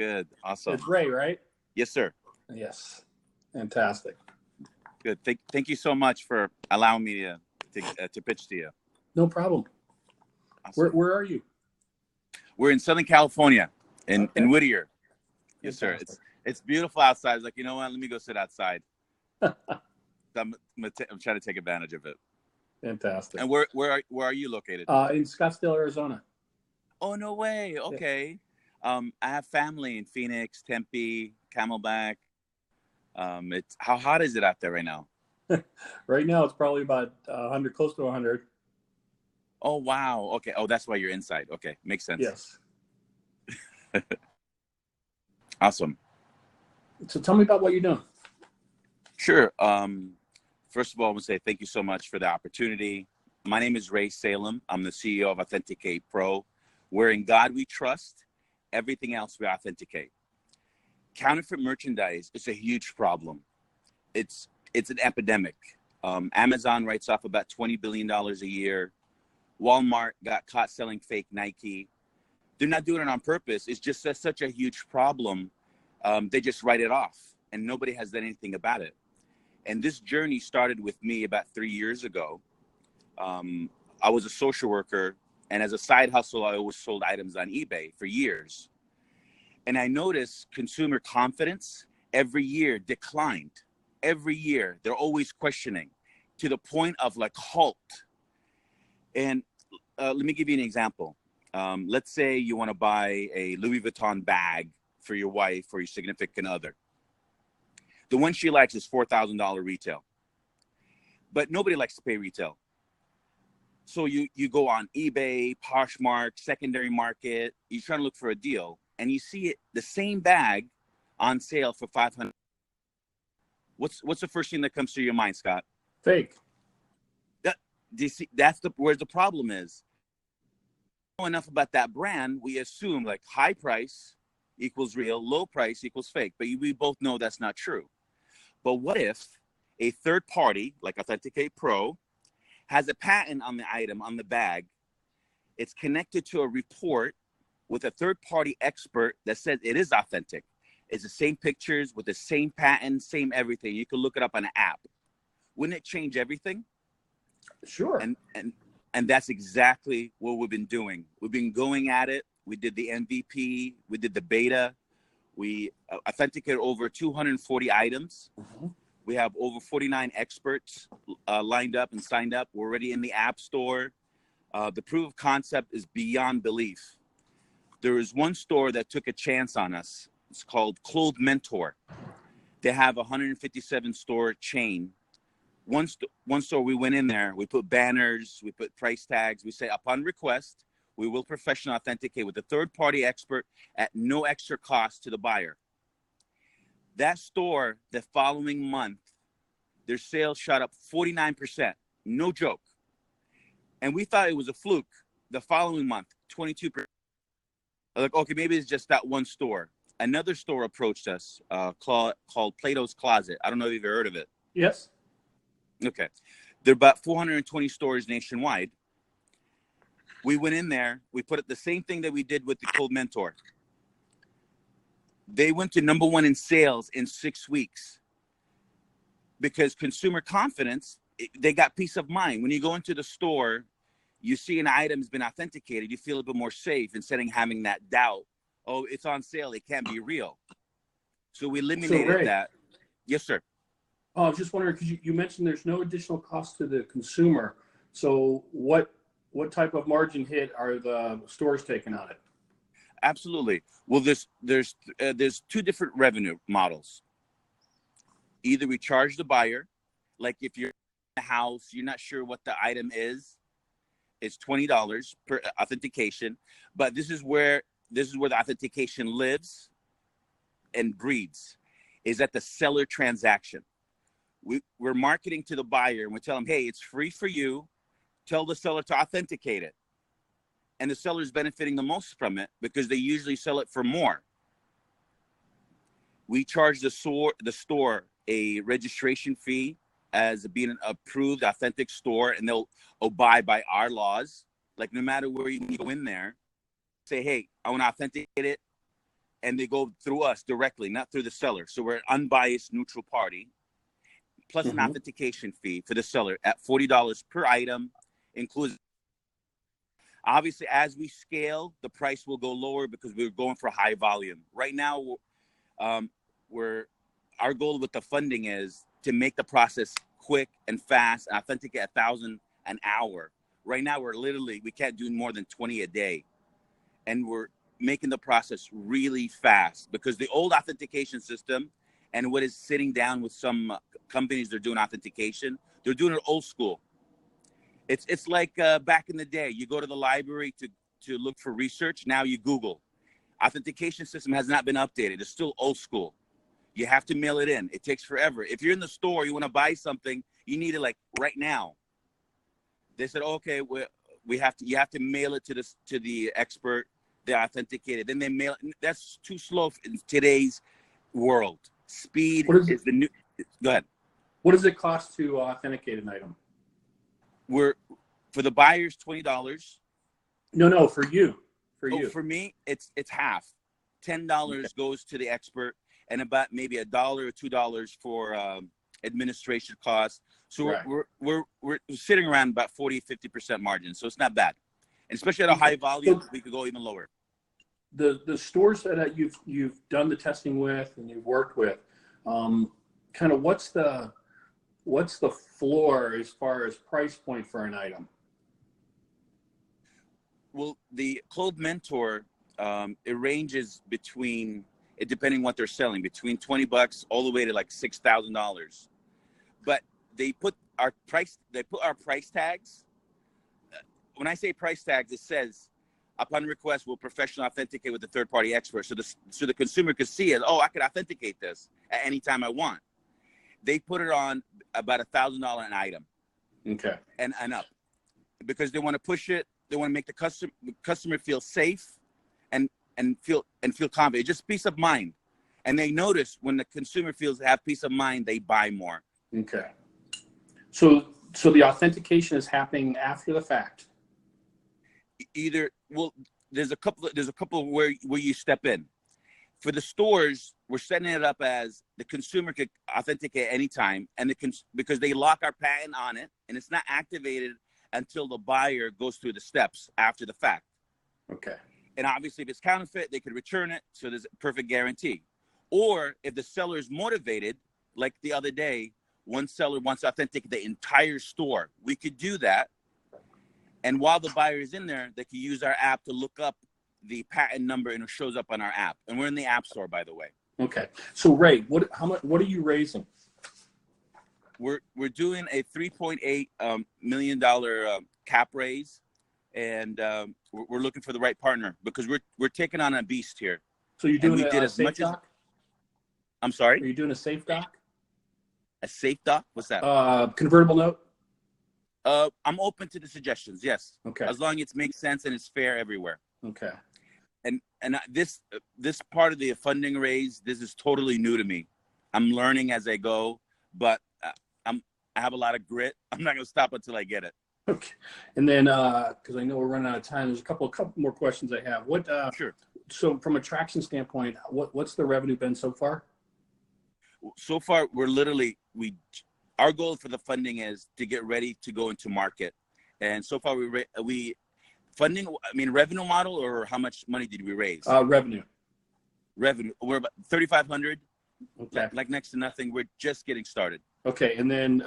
Good. Awesome. It's Ray, right? Yes, sir. Yes. Fantastic. Good. Thank you so much for allowing me to pitch to you. No problem. Awesome. Where are you? We're in Southern California, in Whittier. Yes, Fantastic. sir. It's beautiful outside. I was like, you know what? Let me go sit outside. I'm trying to take advantage of it. Fantastic. And where are you located? In Scottsdale, Arizona. Oh, no way. Okay. Yeah. I have family in Phoenix, Tempe, Camelback. How hot is it out there right now? Right now, it's probably about 100, close to 100. Oh, wow. Okay. Oh, that's why you're inside. Okay. Makes sense. Yes. Awesome. So tell me about what you're doing. Sure. First of all, I want to say thank you so much for the opportunity. My name is Raied Salem. I'm the CEO of Authenticate Pro. Where in God we trust, everything else we authenticate. Counterfeit merchandise is a huge problem. It's an epidemic. Amazon writes off about $20 billion a year. Walmart got caught selling fake Nike. They're not doing it on purpose. It's just such a huge problem. They just write it off, and nobody has done anything about it. And this journey started with me about 3 years ago. I was a social worker, and as a side hustle, I always sold items on eBay for years. And I noticed consumer confidence every year declined. Every year, they're always questioning to the point of like halt. And let me give you an example. Let's say you want to buy a Louis Vuitton bag for your wife or your significant other. The one she likes is $4,000 retail, but nobody likes to pay retail. So you go on eBay, Poshmark, secondary market. You're trying to look for a deal, and you see it the same bag on sale for $500. What's the first thing that comes to your mind, Scott? Fake. Do you see? That's where the problem is. Know enough about that brand, we assume like high price equals real, low price equals fake. But we both know that's not true. But what if a third party, like Authenticate Pro, has a patent on the item, on the bag? It's connected to a report with a third-party expert that says it is authentic. It's the same pictures with the same patent, same everything. You can look it up on an app. Wouldn't it change everything? Sure. And that's exactly what we've been doing. We've been going at it. We did the MVP. We did the beta. We authenticated over 240 items. Mm-hmm. We have over 49 experts lined up and signed up. We're already in the App Store. The proof of concept is beyond belief. There is one store that took a chance on us. It's called Clothes Mentor. They have a 157 store chain. One store, we went in there. We put banners. We put price tags. We say, upon request, we will professionally authenticate with a third-party expert at no extra cost to the buyer. That store, the following month, their sales shot up 49%. No joke. And we thought it was a fluke. The following month, 22%. Like, okay, maybe it's just that one store. Another store approached us called Plato's Closet. I don't know if you've heard of it. Yes. Okay. There are about 420 stores nationwide. We went in there. We put it the same thing that we did with the Cold Mentor. They went to number one in sales in 6 weeks because consumer confidence, they got peace of mind. When you go into the store, you see an item's been authenticated, you feel a bit more safe instead of having that doubt. Oh, it's on sale. It can't be real. So we eliminated that. Yes, sir. Oh, I was just wondering, because you mentioned there's no additional cost to the consumer. So what type of margin hit are the stores taking on it? Absolutely. Well, there's two different revenue models. Either we charge the buyer, like if you're in the house, you're not sure what the item is, it's $20 per authentication. But this is where the authentication lives and breeds, is at the seller transaction. We're marketing to the buyer and we tell them, hey, it's free for you. Tell the seller to authenticate it. And the seller is benefiting the most from it because they usually sell it for more. We charge the store a registration fee as being an approved authentic store, and they'll abide by our laws. Like no matter where you go in there, say, hey, I want to authenticate it. and they go through us directly, not through the seller. So we're an unbiased, neutral party, plus an authentication fee for the seller at $40 per item, includes. Obviously, as we scale, the price will go lower because we're going for high volume. Right now, our goal with the funding is to make the process quick and fast and authenticate 1,000 an hour. Right now, we can't do more than 20 a day. And we're making the process really fast because the old authentication system and what is sitting down with some companies that are doing authentication, they're doing it old school. It's like back in the day, you go to the library to look for research. Now you Google. Authentication system has not been updated. It's still old school. You have to mail it in. It takes forever. If you're in the store, you want to buy something, you need it like right now. They said, okay, you have to mail it to the expert. They authenticate it. Then they mail it. That's too slow in today's world. Speed is the new. Go ahead. What does it cost to authenticate an item? For the buyers, $20. No, for you. For me, it's half. $10 goes to the expert, and about maybe $1 or $2 for administration costs. So we're sitting around about 40-50% margin. So it's not bad, and especially at a high volume, we could go even lower. The stores that you've done the testing with and you've worked with, kind of what's the floor as far as price point for an item? Well, the Clothes Mentor, it ranges between, depending what they're selling, between $20 all the way to like $6,000. But they put our price tags. When I say price tags, it says, upon request, we'll professionally authenticate with a third-party expert, so the consumer could see it. Oh, I could authenticate this at any time I want. They put it on about $1,000 an item, and up, because they want to push it. They want to make the customer feel safe, and feel confident. Just peace of mind, and they notice when the consumer have peace of mind, they buy more. Okay. So the authentication is happening after the fact. There's a couple where you step in. For the stores, we're setting it up as the consumer could authenticate anytime, and because they lock our patent on it, and it's not activated until the buyer goes through the steps after the fact. Okay. And obviously, if it's counterfeit, they could return it, so there's a perfect guarantee. Or if the seller is motivated, like the other day, one seller wants to authenticate the entire store, we could do that. And while the buyer is in there, they can use our app to look up the patent number, and it shows up on our app. And we're in the App Store, by the way. Okay. So Raied, what are you raising? We're doing a $3.8 million cap raise, and we're looking for the right partner because we're taking on a beast here. So you're doing a safe doc? I'm sorry? Are you doing a safe doc? A safe doc? What's that? Convertible note? I'm open to the suggestions, yes. Okay. As long as it makes sense and it's fair everywhere. Okay. And this part of the funding raise, this is totally new to me. I'm learning as I go, but I have a lot of grit. I'm not going to stop until I get it. Okay. And then, because I know we're running out of time, there's a couple more questions I have. Sure. So from a traction standpoint, what's the revenue been so far? So far, our goal for the funding is to get ready to go into market. And so far, funding, revenue model, or how much money did we raise? Revenue. We're about $3,500. Okay. Like next to nothing. We're just getting started. Okay. And then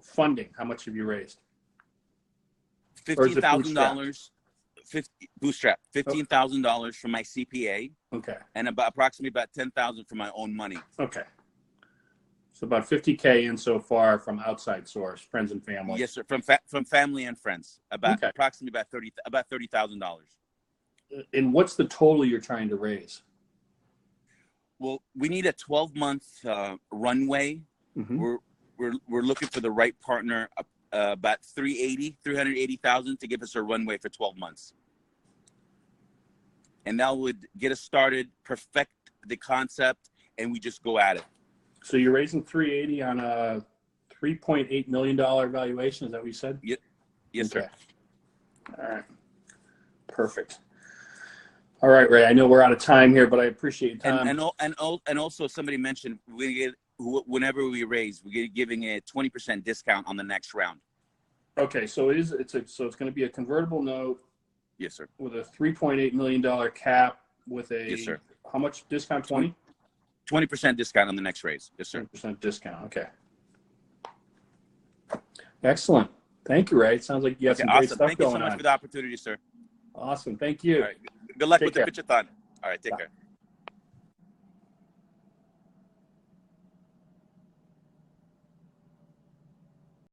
funding, how much have you raised? $15,000. Bootstrap. $15,000 from my CPA. Okay. And approximately about $10,000 from my own money. Okay. So about $50K in so far from outside source, friends and family. Yes, sir. From family and friends. Approximately about $30,000. And what's the total you're trying to raise? Well, we need a 12-month runway. Mm-hmm. We're looking for the right partner. About $380,000 to give us a runway for 12 months, and that would get us started, perfect the concept, and we just go at it. So you're raising $380 on a $3.8 million valuation. Is that what you said? Yes, okay. Sir. All right. Perfect. All right, Ray. I know we're out of time here, but I appreciate your time. And also somebody mentioned whenever we raise, we're giving a 20% discount on the next round. Okay, so it's going to be a convertible note. Yes, sir. With a $3.8 million cap with a, yes, sir. How much discount? 20? 20% discount on the next raise. Yes, sir. 20% discount. Okay. Excellent. Thank you, Ray. It sounds like you got some great stuff going on. Thank you so much for the opportunity, sir. Awesome. Thank you. All right. Good luck with the pitchathon. All right. Take care.